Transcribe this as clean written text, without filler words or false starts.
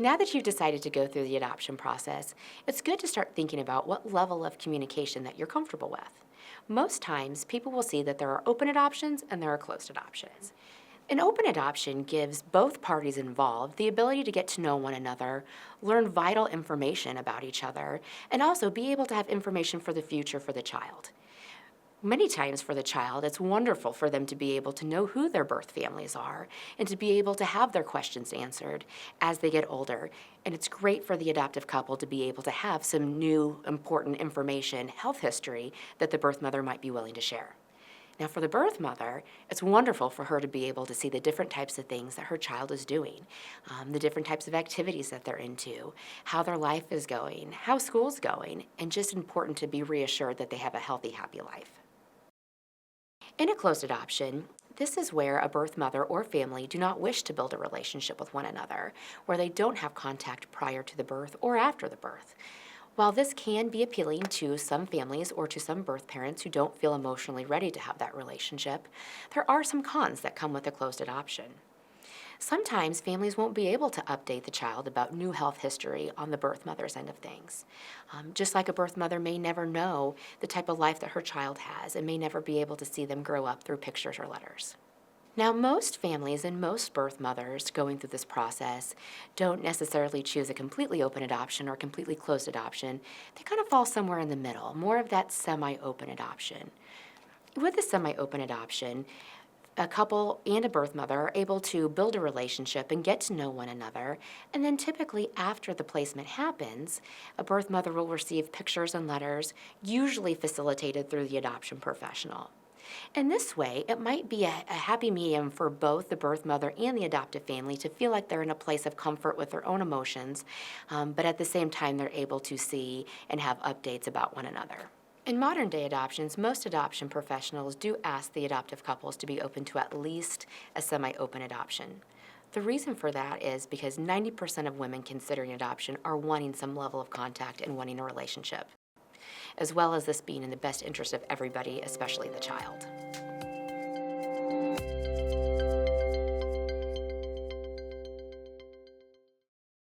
Now that you've decided to go through the adoption process, it's good to start thinking about what level of communication that you're comfortable with. Most times, people will see that there are open adoptions and there are closed adoptions. An open adoption gives both parties involved the ability to get to know one another, learn vital information about each other, and also be able to have information for the future for the child. Many times for the child, it's wonderful for them to be able to know who their birth families are and to be able to have their questions answered as they get older. And it's great for the adoptive couple to be able to have some new important information, health history, that the birth mother might be willing to share. Now, for the birth mother, it's wonderful for her to be able to see the different types of things that her child is doing, the different types of activities that they're into, how their life is going, how school's going, and just important to be reassured that they have a healthy, happy life. In a closed adoption, this is where a birth mother or family do not wish to build a relationship with one another, where they don't have contact prior to the birth or after the birth. While this can be appealing to some families or to some birth parents who don't feel emotionally ready to have that relationship, there are some cons that come with a closed adoption. Sometimes families won't be able to update the child about new health history on the birth mother's end of things. Just like a birth mother may never know the type of life that her child has and may never be able to see them grow up through pictures or letters. Now, most families and most birth mothers going through this process don't necessarily choose a completely open adoption or completely closed adoption. They kind of fall somewhere in the middle, more of that semi-open adoption. With a semi-open adoption, a couple and a birth mother are able to build a relationship and get to know one another. And then typically after the placement happens, a birth mother will receive pictures and letters, usually facilitated through the adoption professional. In this way, it might be a happy medium for both the birth mother and the adoptive family to feel like they're in a place of comfort with their own emotions, but at the same time, they're able to see and have updates about one another. In modern day adoptions, most adoption professionals do ask the adoptive couples to be open to at least a semi-open adoption. The reason for that is because 90% of women considering adoption are wanting some level of contact and wanting a relationship, as well as this being in the best interest of everybody, especially the child.